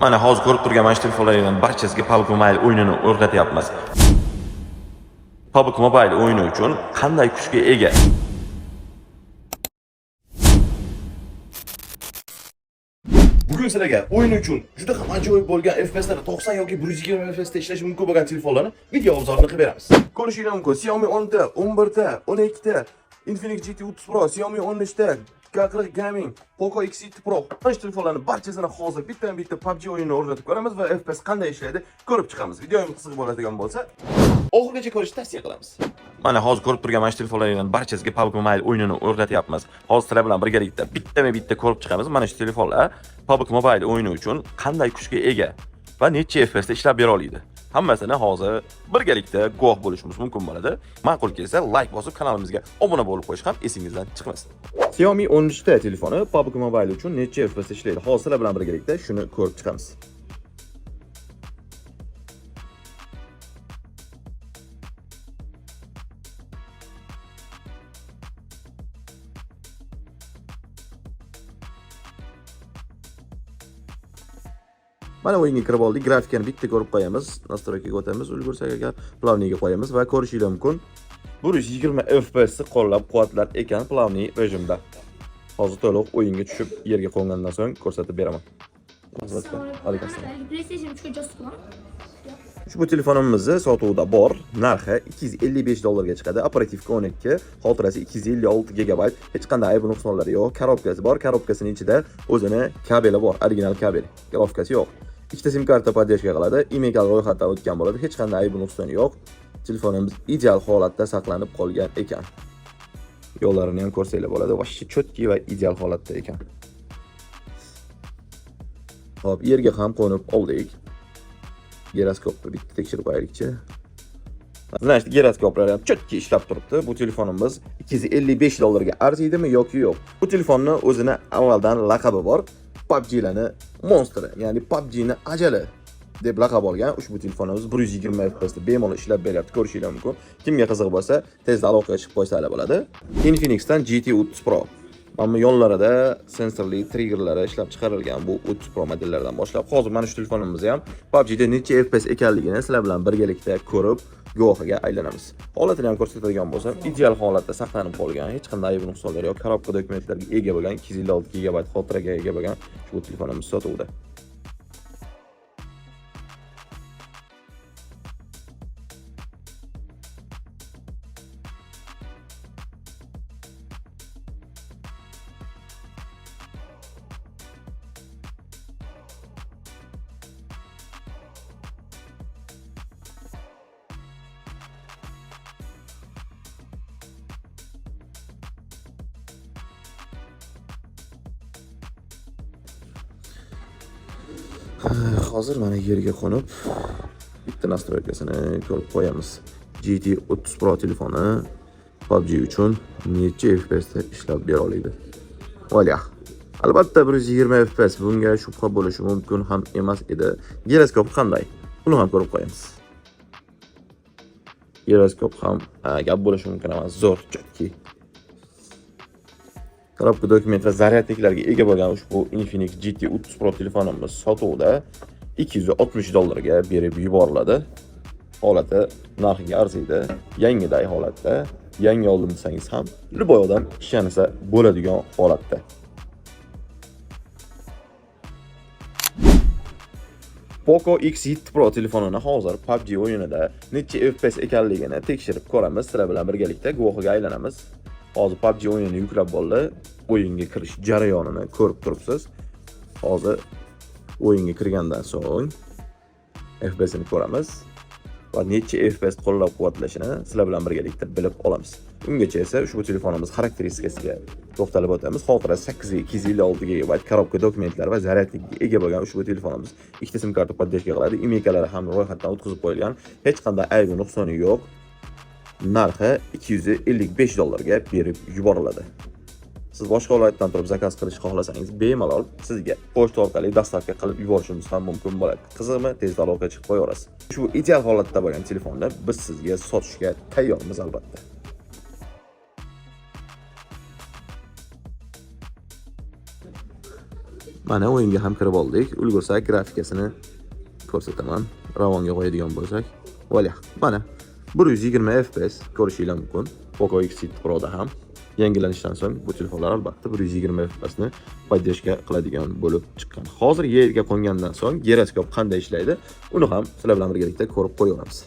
Mana hozir ko'rib turgan mana shu telefonlarning barchasiga PUBG Mobile o'yinini o'rgatyapmiz. PUBG Mobile o'yini uchun qanday kuchga ega? Bugun sizlarga o'yin uchun juda ham ajoyib bo'lgan FPS'larda 90 yoki 120 FPS'da ishlashi mumkin bo'lgan telefonlarni video obzorini qilib beramiz. Ko'rishingiz mumkin. Xiaomi 10 ta, 11 ta, 12 ta, Infinix GT 30 Pro, Xiaomi 13 ta, K40 Gaming, Poco X7 Pro. Mana shu telefonlarning barchasini hozir bitta PUBG o'yinini o'rgatib ko'ramiz va FPS qanday ishlaydi ko'rib chiqamiz. Videomiz qiziq bo'ladigan bo'lsa, oxirigacha ko'rishni tavsiya qilamiz. Mana hozir ko'rib turgan mana shu telefonlarning barchasiga PUBG Mobile o'yinini o'rgatyapmiz. Hozir sizlar bilan birgalikda bitta ko'rib chiqamiz. Mana shu telefonlar PUBG Mobile o'yini uchun qanday kuchga ega va necha FPS da ishlab bera oladi. Hammasini hozir birgalikda guvoh bo'lishimiz mumkin bo'ladi. Ma'qul kelsa like bosib kanalimizga obuna bo'lib qo'yish ham esingizdan chiqmasin. Xiaomi 13 ta telefoni PUBG Mobile uchun necha FPS ishlaydi? Hozir sizlar bilan birgalikda shuni ko'rib chiqamiz. Mana o'yinga kirib oldik. Grafikani bitta ko'rib qo'yamiz. Nastroykaga o'tamiz. Ulgursak agar plavniga qo'yamiz va ko'rishingiz mumkin. 120 FPS ni qo'llab-quvvatlar ekan plavni rejimda. Hozir to'liq o'yinga tushib, yerga qo'ngandan so'ng ko'rsatib beraman. PlayStation 3 ga jo'sqin. Ushbu telefonimizni sotuvda bor. Narxi $255 ga chiqadi. Operativka 12, xotirasi 256 GB. Hech qanday ayb nuqsonlari yo'q. Korobkasi bor. Korobkasining ichida o'zini kabeli bor. Original kabel. Grafikasi yo'q. Ikkita sim karta podдержка qiladi. Email ro'yxatdan o'tgan bo'ladi. Hech qanday ayb nuqsoni yo'q. Telefonimiz ideal holatda saqlanib qolgan ekan. Yo'llarini ham ko'rsanglar bo'ladi. Vashchi chotki va ideal holatda ekan. Hop, yerga ham qo'nib oldik. Giroskopni bitta tekshirib qo'yaylikchi. Значит, giroskoplar ham chotki ishlab turibdi. Bu telefonimiz $255 ga arziydimi yoki yo'q? Bu telefonni o'zini avvaldan laqabi bor. PUBG'larni monstri, ya'ni PUBG'ni ajali deb laqab olgan. Ushbu telefonimiz 120 FPS da bemalol ishlab beryapti, ko'rishingiz mumkin. Kimga qiziq bo'lsa, tezda aloqaga chiqib qo'ysalar bo'ladi. Infinixdan GT 30 Pro. Mana yonlarida sensorli triggerlari ishlab chiqarilgan bu 30 Pro modellaridan boshlab hozir mana shu telefonimizni ham PUBG'da necha FPS ekanligini sizlar bilan birgalikda ko'rib guvohiga aylanamiz. Holatini ham ko'rsatadigan bo'lsam, ideal holatda saqlanib qolgan, hech qanday ayb nuqsonlar yo'q, korobka dokumentlarga ega bo'lgan, 256 GB xotiraga ega bo'lgan ushbu telefonimiz sotuvda. Hozir mana yerga qo'nib bitta nastroykasini ko'rib qo'yamiz. GT 30 Pro telefoni PUBG uchun necha FPS da ishlab bera oladi? Volyah. Albatta 120 FPS bunga shubha bo'lishi mumkin ham emas edi. Giroskop qanday? Buni ham ko'rib qo'yamiz. Giroskop ham gap bo'lishi mumkin emas, zo'r chotki. Korobka dokument va zaryadniklarga ega bo'lgan ushbu Infinix GT 30 Pro telefonimiz sotuvda $260 ga berib yuboriladi. Holati narxiga arziydi. Yangiday holatda, yangi oldim desangiz ham любой odam ishonsa bo'ladigan holatda. Poco X7 Pro telefonini hozir PUBG o'yinida necha FPS ekanligini tekshirib ko'ramiz. Sizlar bilan birgalikda guvohiga aylanamiz. Hozir PUBG o'yinini yuklab bo'ldi. O'yinga kirish jarayonini ko'rib turibsiz. Hozir o'yinga kirgandan so'ng FPS ni ko'ramiz va necha FPS qo'llab-quvvatlashini sizlar bilan birgalikda bilib olamiz. Ungacha esa ushbu telefonimiz xarakteristikasiga to'xtalib o'tamiz. Xotirasi 8 ga 256 GB, korobka dokumentlar va zaryadnikiga ega bo'lgan ushbu telefonimiz ikkita sim karta podдержка qiladi. Emaillari ham ro'yxatdan o'tkazib qo'yilgan. Hech qanday aybi nuqsoni yo'q. Narxi $255 ga berib yuboriladi. Siz boshqa viloyatdan turib zakaz qilishni xohlasangiz, bemalol sizga pochta orqali dostavka qilib yuborishimiz ham mumkin bo'ladi. Qiziqmi? Tezda aloqaga chiqib qo'yaverasiz. Ushbu ideal holatda bo'lgan telefonni biz sizga sotishga tayyormiz albatta. Mana o'yinga ham kirib oldik. Ulgursak grafikasini ko'rsataman. Ravonga qo'yadigan bo'lsak, vola. Mana 120 FPS ko'rishingiz mumkin. Poco X7 Pro'da ham yangilanishdan so'ng bu telefonlar albatta 120 FPS ni podдержка qiladigan bo'lib chiqqan. Hozir yerga qo'ngandan so'ng giroskop qanday ishlaydi, uni ham sizlar bilan birgalikda ko'rib qo'yamiz.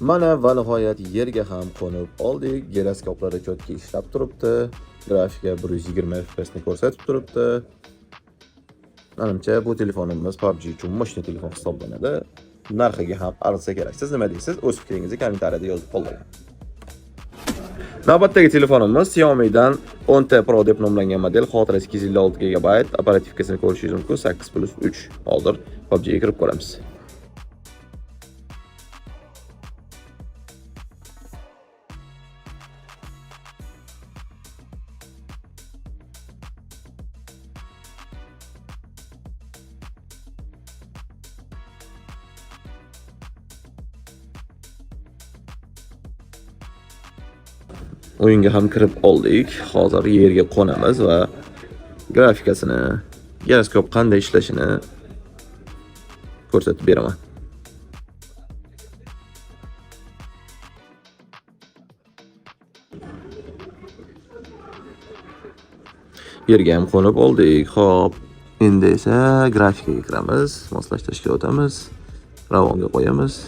Mana va nihoyat yerga ham qo'nib oldik. Giroskoplari cho'tki ishlab turibdi. Grafika 120 FPS ni ko'rsatib turibdi. Menimcha bu telefonimiz PUBG uchun mashina telefon hisoblanadi. Narxiga ham arzsa kerak. Siz nima deysiz? O'z fikringizni kommentariyada yozib qoldiring. Navbatdagi telefonimiz Xiaomi'dan 10T Pro deb nomlangan model. Xotirasi 256 GB, operativkasini ko'rishingiz mumkin 8+3. Hozir PUBG ga kirib ko'ramiz. O'yinga ham kirib oldik. Hozir yerga qo'namiz va grafikasini, giroskop qanday ishlashini ko'rsatib beraman. Yerga ham qo'nib oldik. Xo'p, endi esa grafikaga kiramiz, moslashtirishga o'tamiz, ravonga qo'yamiz.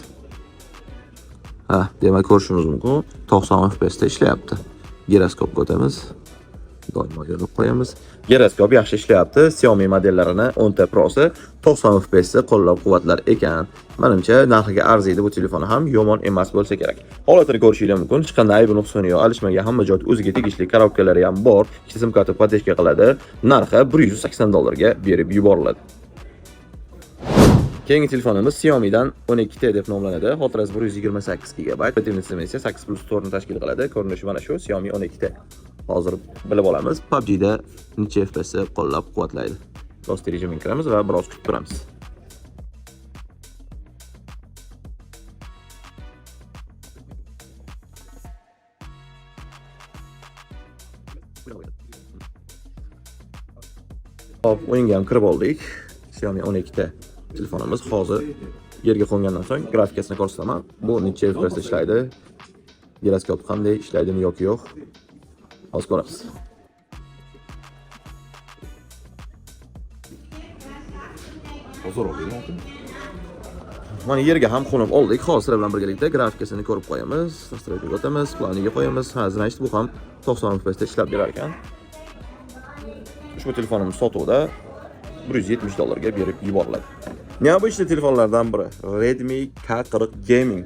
Demak ko'rishingiz mumkin 90 FPS da ishlayapti. Giroskopga o'tamiz. Doimo yozib qo'yamiz. Giroskop yaxshi ishlayapti. Xiaomi modellarini 10T Pro'si 90 FPS da qo'llab-quvvatlar ekan. Menimcha narxiga arziydi bu telefon ham yomon emas bo'lsa kerak. Holatini ko'rishingiz mumkin. Hech qanday aybi nuqsoni yo'q. Alishmaga hamma joy o'ziga tegishli korobkalari ham bor. Ikkita sim karta podдержка qiladi. Narxi $180 ga berib yuboriladi. Keyingi telefonimiz Xiaomi'dan 12T deb nomlanadi. Xotirasi 128 GB, operativ sistemi esa 8+4 ni tashkil qiladi. Ko'rinishi mana shu Xiaomi 12T. Hozir bilib olamiz. PUBG da necha FPS qo'llab-quvvatlaydi. Do'st rejimiga kiramiz va biroz kutib turamiz. Hop, o'yinga ham kirib oldik. Xiaomi 12T telefonimiz hozir yerga qo'ngandan so'ng grafikasini ko'rsataman. Bu necha FPS ishlaydi? Giroskop qanday ishlaydimi yoki yo'q? Hozir ko'ramiz. Mana yerga ham qo'nib oldik. Hozir bilan birgalikda grafikasini ko'rib qo'yamiz. Nastroyga o'tamiz, planiga qo'yamiz. Значит, bu ham 90 FPS da ishlab berar ekan. Ushbu telefonimiz sotuvda $170 ga berib yuboriladi. Neobычный telefonlardan biri Redmi K40 Gaming.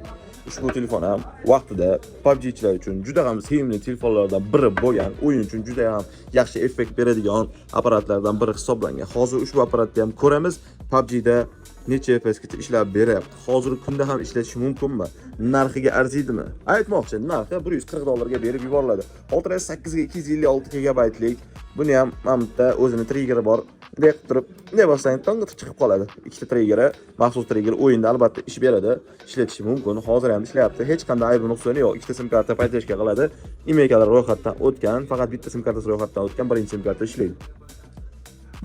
Ushbu telefon ham vaqtida PUBG'chilar uchun juda ham sevimli telefonlardan biri bo'lgan, o'yin uchun juda ham yaxshi effekt beradigan apparatlardan biri hisoblangan. Hozir ushbu apparatni ham ko'ramiz. PUBG'da necha FPS gacha ishlab beryapti. Hozirgi kunda ham ishlatish mumkinmi? Narxiga arziydimi? Aytmoqchi, narxi $140 ga berib yuboriladi. Xotirasi 8 ga 256 GB lik. Buni ham mamda o'zini triggeri bor. Deb turib, ne bo'lsang tong'itib chiqib qoladi. Ikkita triggeri, maxsus trigger o'yinda albatta ish beradi, ishlatish mumkin. Hozir ham ishlayapti. Hech qanday aybi nuqsoni yo'q. Ikkita sim karta podдержка qiladi. Imekalar ro'yxatdan o'tgan, faqat bitta sim kartasi ro'yxatdan o'tgan, birinchi sim karta ishlaydi.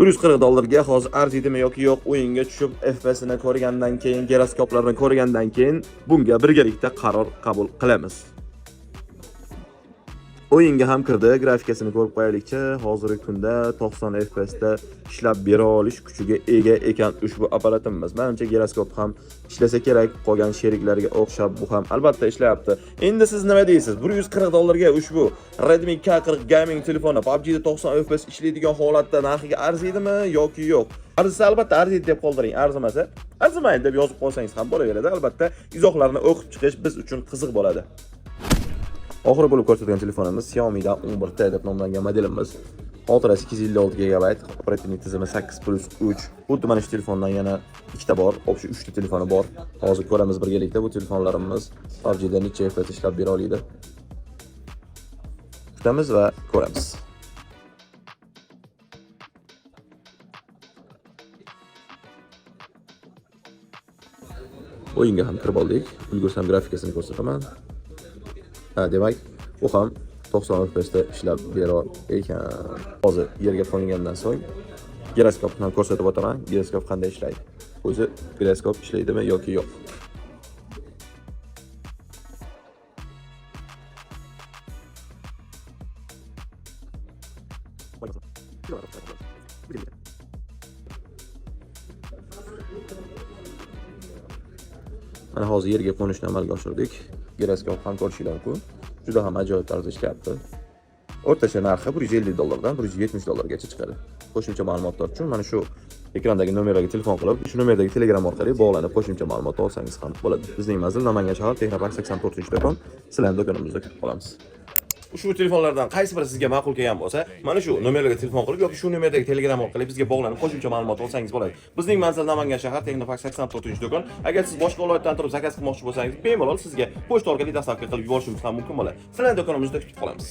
$140 ga hozir arziydimi yoki yo'q, o'yinga tushib FPS ni ko'rgandan keyin, giroskoplarni ko'rgandan keyin bunga birgalikda qaror qabul qilamiz. O'yinga ham kirdi, grafikasini ko'rib qo'yaylikchi. Hozirgi kunda 90 FPS da ishlab bera olish kuchiga ega ekan ushbu apparatimiz. Menimcha giroskop ham ishlasa kerak, qolgan sheriklariga o'xshab bu ham albatta ishlayapti. Endi siz nima deysiz? $140 ga ushbu Redmi K40 Gaming telefoni PUBG da 90 FPS ishlaydigan holatda narxiga arziydimi yoki yo'q? Arzisa albatta arziydi deb qoldiring, arzimasa arzimaydi deb yozib qo'ysangiz ham bo'laveradi. Albatta izohlarni o'qib chiqish biz uchun qiziq bo'ladi. Oxiri bo'lib ko'rsatilgan telefonimiz Xiaomi'dan 11T deb nomlangan modelimiz. Xotirasi 256 GB, operativ tizimi 8+3. Xuddi mana shu telefondan yana ikkita bor, o'sha 3 ta telefoni bor. Hozir ko'ramiz birgalikda bu telefonlarimiz PUBG da necha FPS ishlab bera oladi. Kutamiz va ko'ramiz. O'yinga ham kirib oldik. Ulgursam grafikasini ko'rsataman. Ha, demak, u ham 90 FPS da ishlab berar ekan. Hozir yerga qo'ygandan so'ng giroskopni ham ko'rsatib o'taman. Giroskop qanday ishlaydi? O'zi giroskop ishlaydimi yoki yo'q? Mana hozir yerga qo'nishni amalga oshirdik. Giroskop ham ko'rishingiz mumkin. Juda ham ajoyib tarzda ishlayapti. O'rtacha narxi $150 dan $170 gacha chiqadi. Qo'shimcha ma'lumotlar uchun mana shu ekrandagi nomerlarga telefon qilib, shu nomerdagi Telegram orqali bog'lanib qo'shimcha ma'lumot olsangiz ham bo'ladi. Bizning manzil Namangan shahar Texnopark 84-do'kon. Sizlarni do'konimizda kutib qolamiz. Ushbu telefonlardan qaysi biri sizga ma'qul kelgan bo'lsa, mana shu nomerlarga telefon qilib yoki shu nomerdagi Telegram orqali bizga bog'lanib qo'shimcha ma'lumot olsangiz bo'ladi. Bizning manzil Namangan shahar Texnopark 84-do'kon. Agar siz boshqa viloyatdan turib zakaz qilmoqchi bo'lsangiz, bemalol sizga pochta orqali dostavka qilib yuborishimiz ham mumkin bo'ladi. Sizlarni do'konimizda kutib qolamiz.